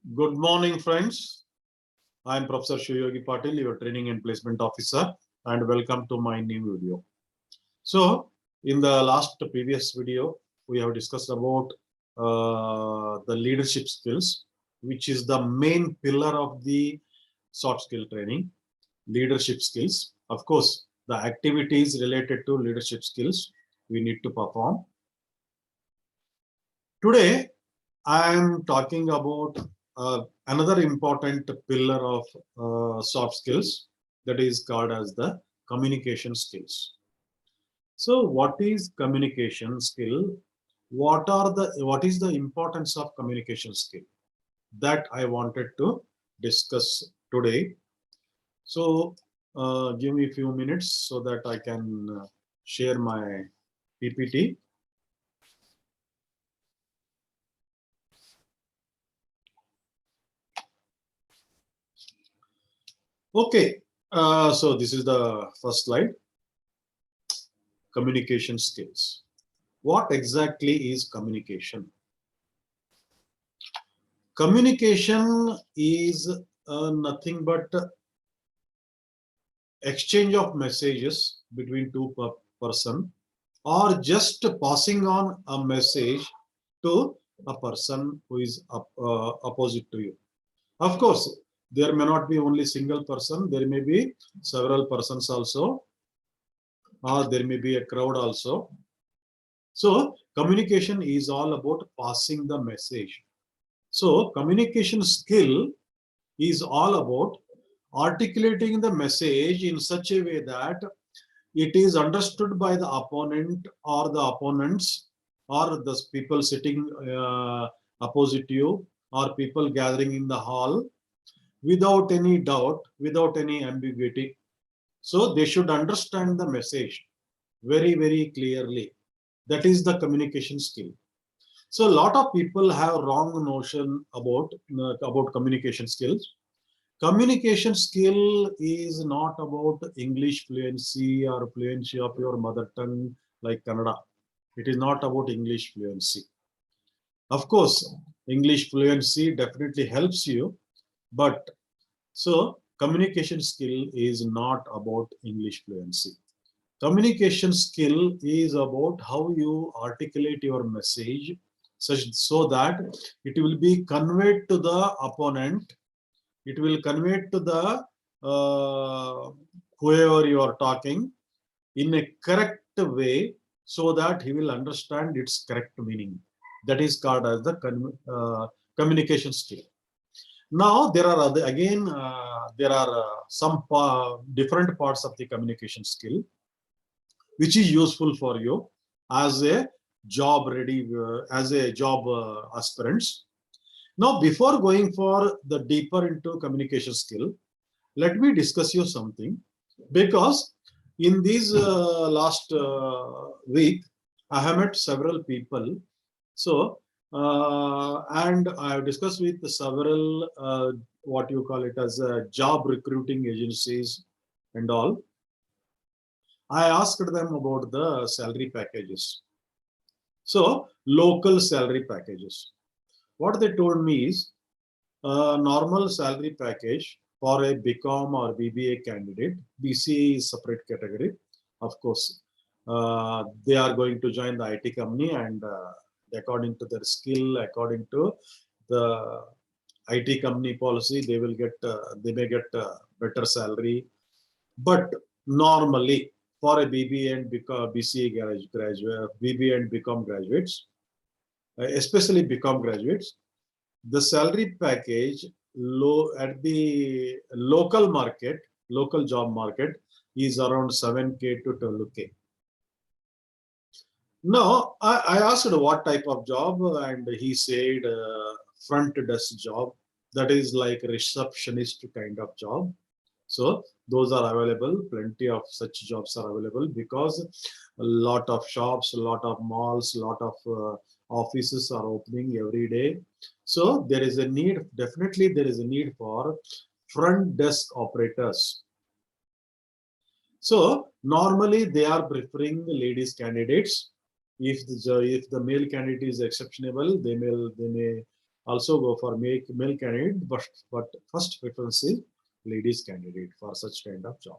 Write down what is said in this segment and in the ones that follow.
Good morning, friends. I am Professor Shivayogi Patil, your training and placement officer, and welcome to my new video. So, in the last previous video, we have discussed about the leadership skills, which is the main pillar of the soft skill training. Leadership skills, of course, the activities related to leadership skills we need to perform. Today, I am talking about another important pillar of soft skills that is called as the communication skills. So, what is communication skill? What is the importance of communication skill? That I wanted to discuss today. So, give me a few minutes so that I can share my PPT. Okay, so this is the first slide. Communication skills. What exactly is communication? Communication is nothing but exchange of messages between two person, or just passing on a message to a person who is opposite to you. Of course, there may not be only single person, there may be several persons also, or there may be a crowd also. So communication is all about passing the message. So communication skill is all about articulating the message in such a way that it is understood by the opponent or the opponents or the people sitting opposite you or people gathering in the hall without any doubt, without any ambiguity. So they should understand the message very, very clearly. That is the communication skill. So a lot of people have wrong notion about communication skills. Communication skill is not about English fluency or fluency of your mother tongue like Kannada. It is not about English fluency. Of course, English fluency definitely helps you, but so communication skill is not about English fluency. Communication skill is about how you articulate your message such so that it will be conveyed to the opponent, it will convey to the whoever you are talking in a correct way so that he will understand its correct meaning. That is called as the communication skill. Now there are there are some different parts of the communication skill which is useful for you as a job ready as a job aspirants. Now, before going for the deeper into communication skill, let me discuss you something, because in these last week, I have met several people. So, and I have discussed with several what you call it as job recruiting agencies and all. I asked them about the salary packages. So, local salary packages. What they told me is normal salary package for a BCom or BBA candidate. BCA is separate category. Of course, they are going to join the IT company, and according to their skill, according to the IT company policy, they may get better salary. But normally, for a BBA and BCA graduate, BBA and BCom graduates, especially BCom graduates, the salary package low at the local job market is around 7K to 12K. Now, I asked what type of job, and he said front desk job, that is like receptionist kind of job. So those are available. Plenty of such jobs are available because a lot of shops, a lot of malls, a lot of offices are opening every day. So there is a need, definitely there is a need for front desk operators. So normally they are preferring the ladies candidates. If the male candidate is exceptionable, they may also go for male candidate, but first preference is ladies candidate for such kind of job.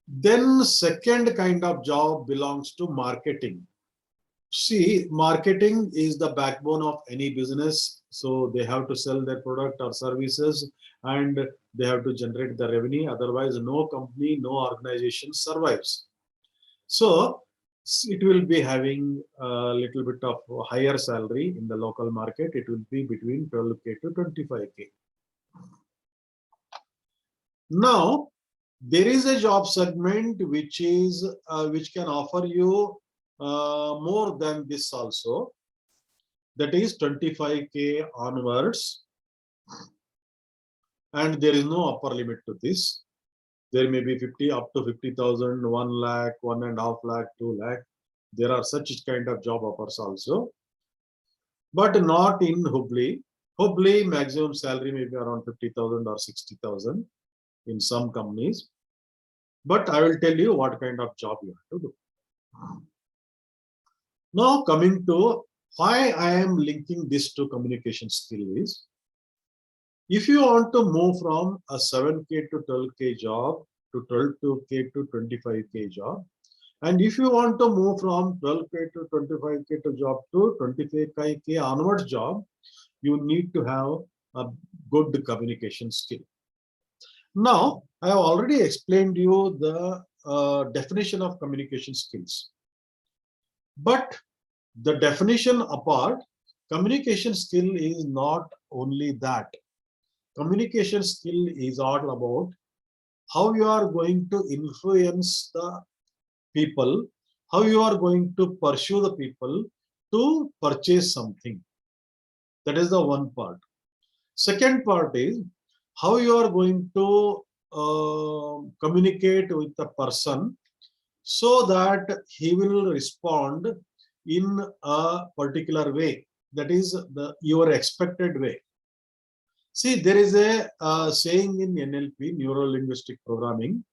Then second kind of job belongs to marketing. See, marketing is the backbone of any business. So they have to sell their product or services and they have to generate the revenue. Otherwise, no company, no organization survives. So it will be having a little bit of higher salary in the local market. It will be between 12K to 25K. Now, there is a job segment which can offer you more than this also. That is 25K onwards, and there is no upper limit to this. There may be 50 up to 50,000, 1 lakh, 1.5 lakh, 2 lakh. There are such kind of job offers also, but not in Hubli. Hubli maximum salary may be around 50,000 or 60,000 in some companies. But I will tell you what kind of job you have to do. Now coming to why I am linking this to communication skill is, if you want to move from a 7K to 12K job to 12K to 25K job, and if you want to move from 12K to 25K to job to 25K onwards job, you need to have a good communication skill. Now, I have already explained you the definition of communication skills. But the definition apart, communication skill is not only that. Communication skill is all about how you are going to influence the people, how you are going to pursue the people to purchase something. That is the one part. Second part is how you are going to communicate with the person so that he will respond in a particular way. That is your expected way. See, there is a saying in NLP, Neuro-Linguistic Programming.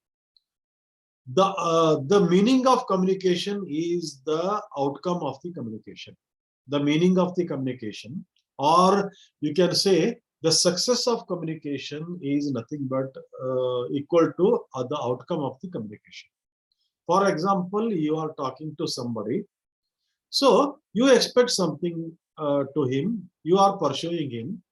The meaning of communication is the outcome of the communication. The meaning of the communication, or you can say the success of communication is nothing but equal to the outcome of the communication. For example, you are talking to somebody, so you expect something to him, you are pursuing him.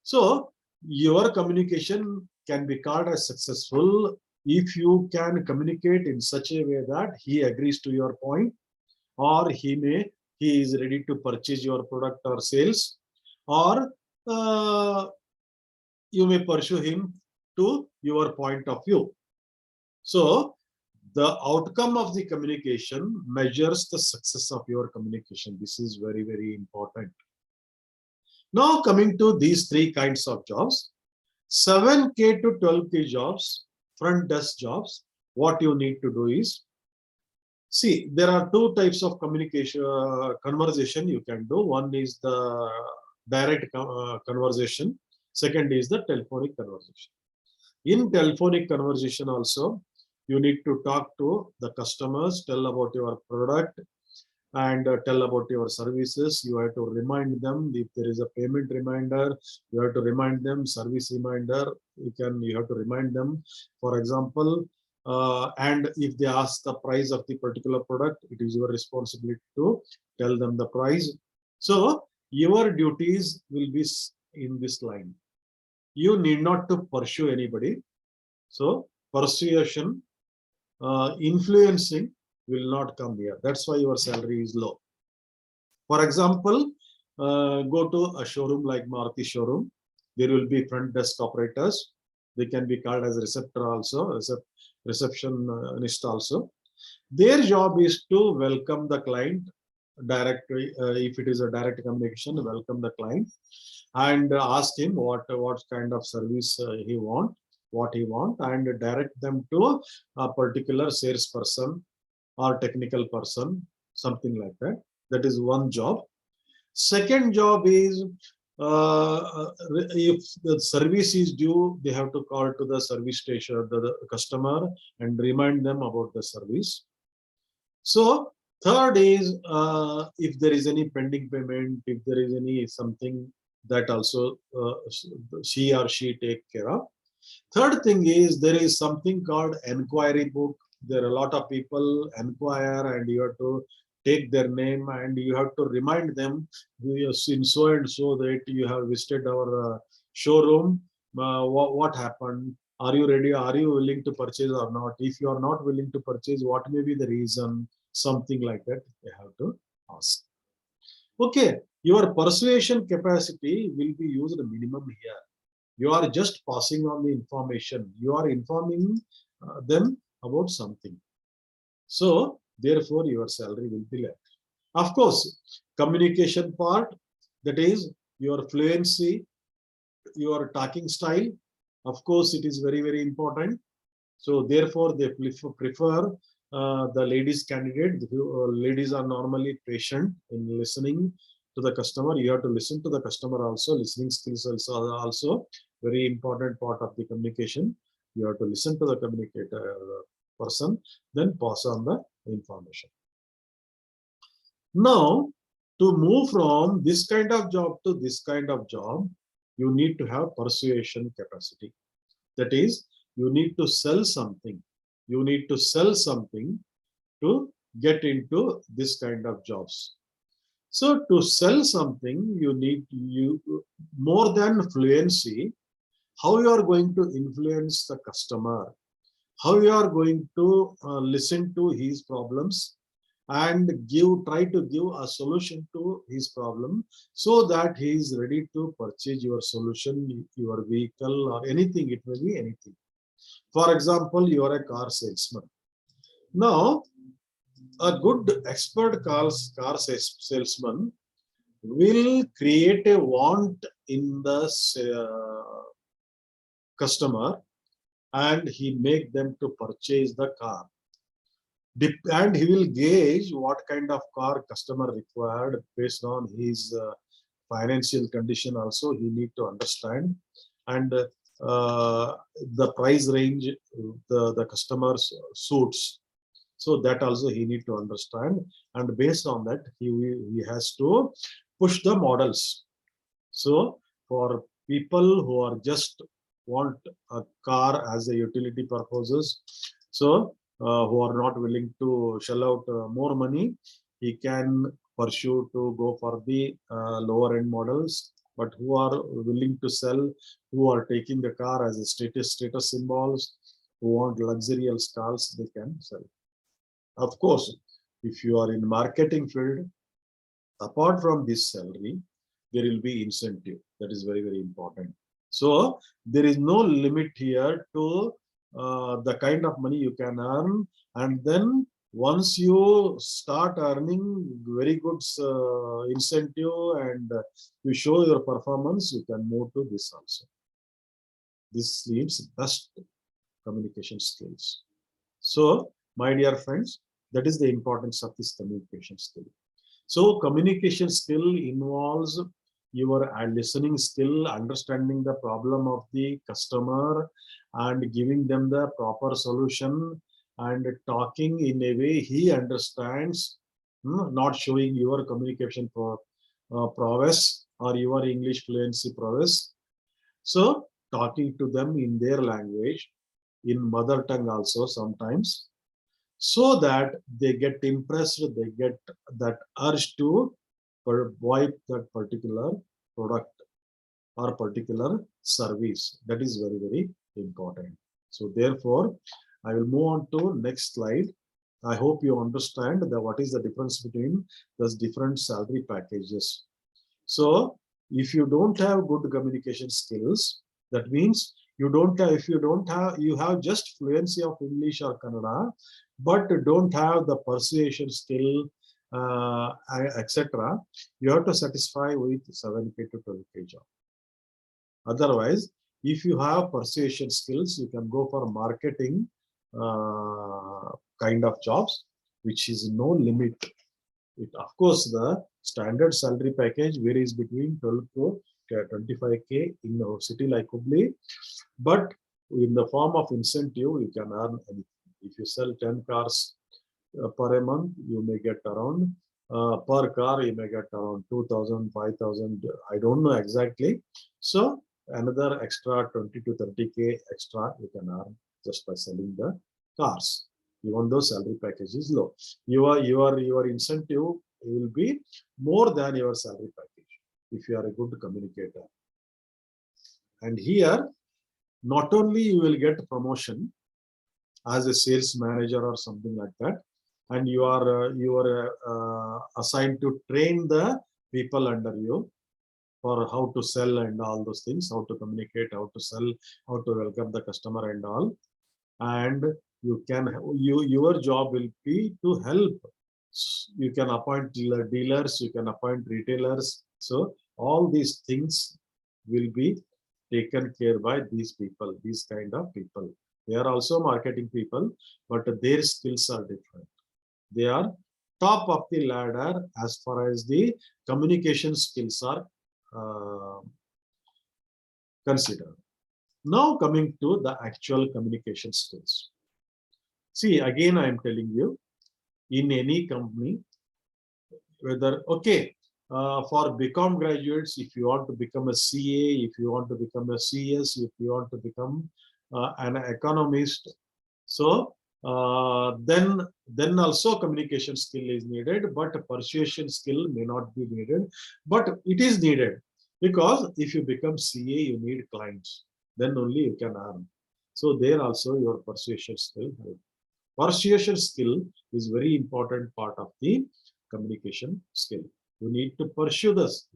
So your communication can be called as successful if you can communicate in such a way that he agrees to your point, or he is ready to purchase your product or sales, or you may pursue him to your point of view. So the outcome of the communication measures the success of your communication. This is very, very important. Now coming to these three kinds of jobs, 7K to 12K jobs, front desk jobs, what you need to do is, see, there are two types of communication conversation you can do. One is the direct conversation. Second is the telephonic conversation. In telephonic conversation also, you need to talk to the customers, tell about your product, and tell about your services. You have to remind them if there is a payment reminder. You have to remind them service reminder. You have to remind them, for example, and if they ask the price of the particular product, it is your responsibility to tell them the price. So your duties will be in this line. You need not to pursue anybody. So persuasion, influencing will not come here. That's why your salary is low. For example, go to a showroom like Maruti showroom. There will be front desk operators. They can be called as receptor also, receptionist also. Their job is to welcome the client directly. If it is a direct communication, welcome the client and ask him what kind of service he want, what he want, and direct them to a particular salesperson or technical person, something like that. That is one job. Second job is, if the service is due, they have to call to the service station, the customer, and remind them about the service. So Third is if there is any pending payment, if there is any something that also she or she take care of. Third thing is there is something called enquiry book. There are a lot of people enquire and you have to take their name and you have to remind them you have seen so and so that you have visited our showroom. What happened? Are you ready? Are you willing to purchase or not? If you are not willing to purchase, what may be the reason? Something like that they have to ask. Okay, your persuasion capacity will be used minimum here. You are just passing on the information. You are informing them about something. So, therefore, your salary will be less. Of course, communication part, that is your fluency, your talking style. Of course, it is very, very important. So, therefore, they prefer the ladies candidate. Ladies are normally patient in listening to the customer. You have to listen to the customer also. Listening skills also very important part of the communication. You have to listen to the communicator person, then pass on the information. Now, to move from this kind of job to this kind of job, you need to have persuasion capacity. That is, you need to sell something. You need to sell something to get into this kind of jobs. So to sell something, you need more than fluency, how you are going to influence the customer, how you are going to listen to his problems and try to give a solution to his problem so that he is ready to purchase your solution, your vehicle or anything, it may be anything. For example, you are a car salesman. Now, a good expert car salesman will create a want in the customer and he make them to purchase the car. And he will gauge what kind of car customer required based on his financial condition also he need to understand. And the price range the customers suits. So that also he need to understand. And based on that, he has to push the models. So for people who are just want a car as a utility purposes, so who are not willing to shell out more money, he can pursue to go for the lower end models. But who are willing to sell, who are taking the car as a status symbols, who want luxurious cars, they can sell. Of course, if you are in marketing field, apart from this salary, there will be incentive. That is very, very important. So there is no limit here to the kind of money you can earn. And then once you start earning very good incentive and you show your performance, you can move to this also. This needs best communication skills. So, my dear friends, that is the importance of this communication skill. So communication skill involves your listening skill, understanding the problem of the customer and giving them the proper solution and talking in a way he understands, not showing your communication prowess or your English fluency prowess. So talking to them in their language, in mother tongue also sometimes, so that they get impressed, they get that urge to buy that particular product or particular service. That is very, very important. So therefore, I will move on to next slide. I hope you understand what is the difference between those different salary packages. So if you don't have good communication skills, that means you don't have, if you don't have, you have just fluency of English or Kannada, but don't have the persuasion skill, etc. You have to satisfy with 7K to 12K job. Otherwise, if you have persuasion skills, you can go for marketing kind of jobs, which is no limit. Of course, the standard salary package varies between 12 to 25K in a city like Hubli, but in the form of incentive, you can earn anything. If you sell 10 cars per a month, you may get around, per car, you may get around 2,000, 5,000, I don't know exactly. So another extra 20 to 30K extra you can earn just by selling the cars. Even though salary package is low, your incentive will be more than your salary package if you are a good communicator. And here, not only you will get promotion as a sales manager or something like that, and you are assigned to train the people under you for how to sell and all those things, how to communicate, how to sell, how to welcome the customer and all. And your job will be to help. You can appoint dealers, you can appoint retailers. So all these things will be taken care by these people, these kind of people. They are also marketing people, but their skills are different. They are top of the ladder as far as the communication skills are considered. Now coming to the actual communication skills. See, again, I am telling you, in any company, whether, okay, for BCom graduates, if you want to become a CA, if you want to become a CS, if you want to become an economist, so then also communication skill is needed, but persuasion skill may not be needed, but it is needed, because if you become CA, you need clients, then only you can earn. So there also your persuasion skill help. Persuasion skill is very important part of the communication skill. You need to pursue this.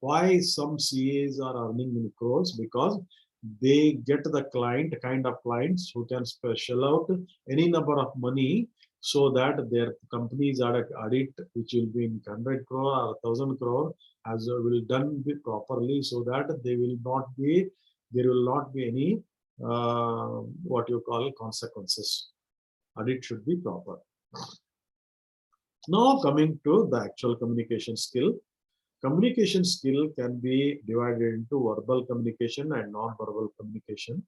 Why some CAs are earning in crores? Because they get the kind of clients who can shell out any number of money so that their companies are audit, which will be in 100 crore or 1,000 crore, as will done properly, so that there will not be any what you call consequences. Audit should be proper. Now coming to the actual communication skill. Communication skill can be divided into verbal communication and non-verbal communication.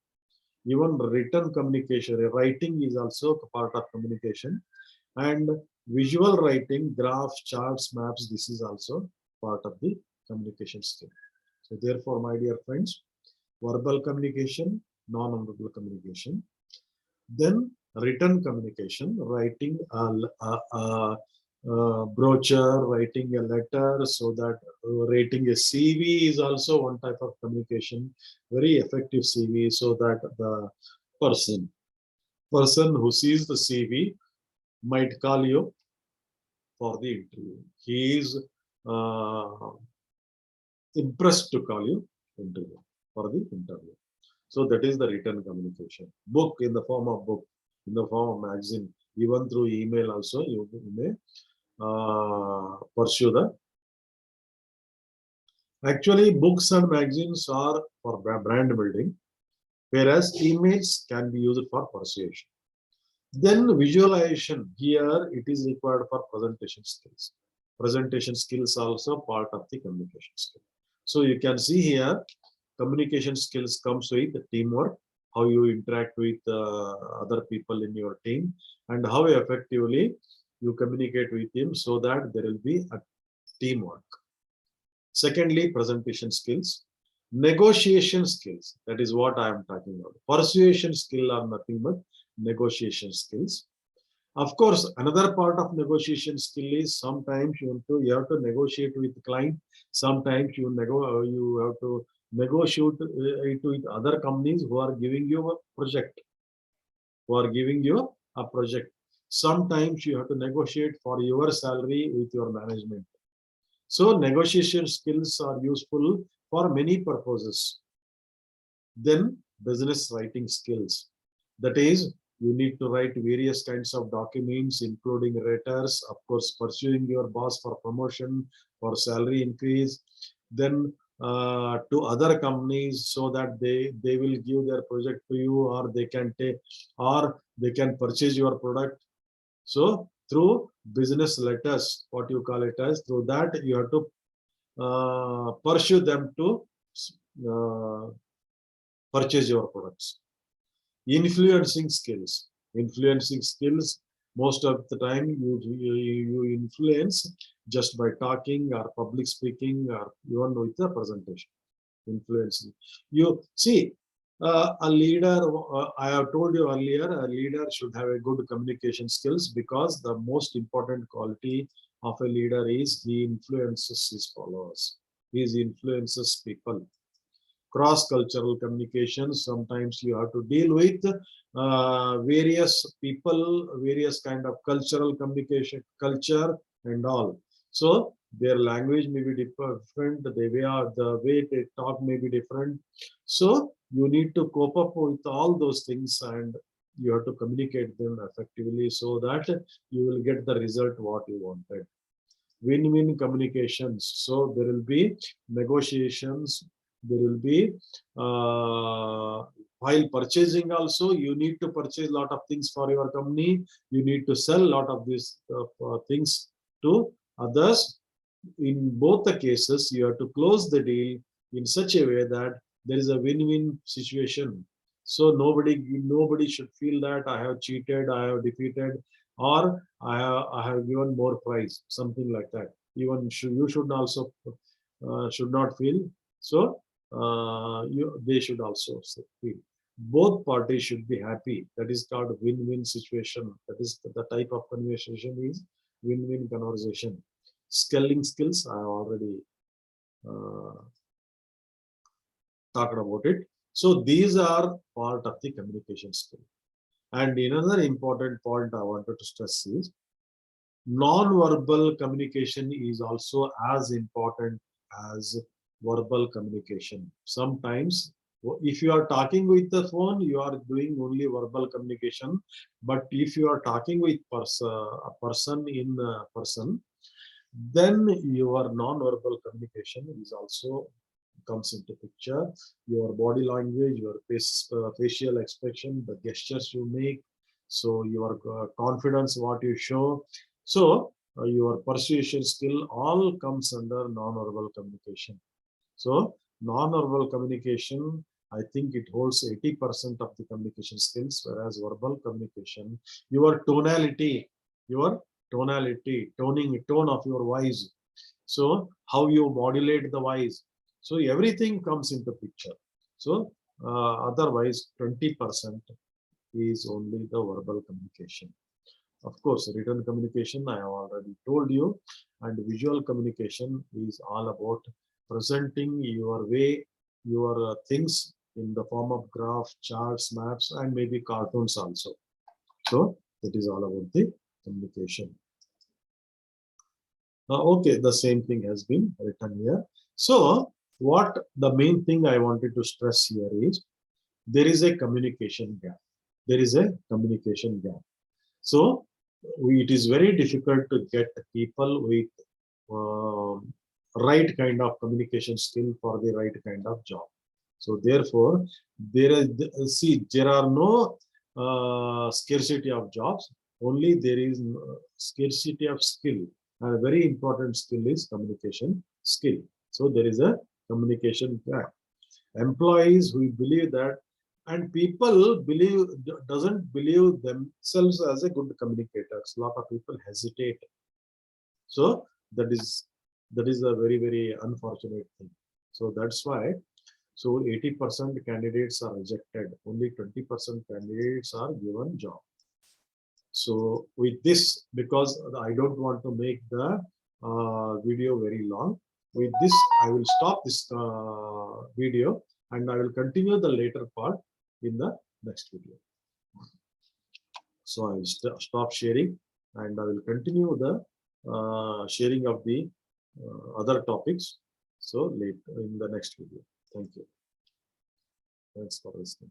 Even written communication, writing is also part of communication. And visual writing, graphs, charts, maps, this is also part of the communication skill. So therefore, my dear friends, verbal communication, non-verbal communication. Then written communication, writing a brochure, writing a letter, so that writing a CV is also one type of communication, very effective CV, so that the person who sees the CV might call you for the interview. He is impressed to call you for the interview. So that is the written communication. Book in the form of book, in the form of magazine, even through email also you may pursue the. Actually, books and magazines are for brand building, whereas emails can be used for persuasion. Then visualization, here it is required for presentation skills. Presentation skills also part of the communication skill. So you can see here, communication skills comes with teamwork, how you interact with other people in your team, and how effectively you communicate with him, so that there will be a teamwork. Secondly, presentation skills. Negotiation skills, that is what I am talking about. Persuasion skill are nothing but negotiation skills. Of course, another part of negotiation skill is sometimes you have to negotiate with the client. Sometimes you have to negotiate it with other companies who are giving you a project. Sometimes you have to negotiate for your salary with your management. So negotiation skills are useful for many purposes. Then business writing skills. That is, you need to write various kinds of documents, including letters, of course, pursuing your boss for promotion, for salary increase, then to other companies, so that they will give their project to you, or they can purchase your product. So through business letters, what you call it as, through that you have to pursue them to purchase your products. Influencing skills. Most of the time, you influence just by talking or public speaking or even with the presentation. Influencing. You see, a leader, I have told you earlier, a leader should have a good communication skills, because the most important quality of a leader is he influences his followers. He influences people. Cross-cultural communication, sometimes you have to deal with various people, various kind of cultural communication, culture and all. So their language may be different, the way they talk may be different. So you need to cope up with all those things, and you have to communicate them effectively so that you will get the result what you wanted. Win-win communications. So there will be negotiations. There will be while purchasing also, you need to purchase a lot of things for your company. You need to sell a lot of these things to others. In both the cases, you have to close the deal in such a way that there is a win-win situation. So nobody should feel that I have cheated, I have defeated, or I have given more price, something like that. Even you should also should not feel. So they should also feel. Both parties should be happy. That is called win-win situation. That is the type of conversation is win-win conversation. Scaling skills, I already uh, talked about it. So these are part of the communication skill. And another important point I wanted to stress is non-verbal communication is also as important as verbal communication. Sometimes, if you are talking with the phone, you are doing only verbal communication. But if you are talking with a person in person, then your non-verbal communication is also comes into picture. Your body language, your facial expression, the gestures you make, so your confidence, what you show. So your persuasion skill all comes under non-verbal communication. So non-verbal communication, I think it holds 80% of the communication skills, whereas verbal communication, your tonality, tone of your voice. So how you modulate the voice. So everything comes into picture. So otherwise 20% is only the verbal communication. Of course, written communication, I have already told you, and visual communication is all about presenting your way, your things in the form of graph, charts, maps, and maybe cartoons also. So that is all about the communication. Okay, the same thing has been written here. So what the main thing I wanted to stress here is there is a communication gap. There is a communication gap. So it is very difficult to get people with right kind of communication skill for the right kind of job. So therefore, there are no scarcity of jobs. Only there is scarcity of skill. And a very important skill is communication skill. So there is a communication gap. Employees who believe that, and people doesn't believe themselves as a good communicators. A lot of people hesitate. So that is a very unfortunate thing. So that's why. So 80% candidates are rejected. Only 20% candidates are given job. So with this, because I don't want to make the video very long, with this I will stop this video, and I will continue the later part in the next video. So I will stop sharing, and I will continue the sharing of the other topics. So later in the next video. Thank you. Thanks for listening.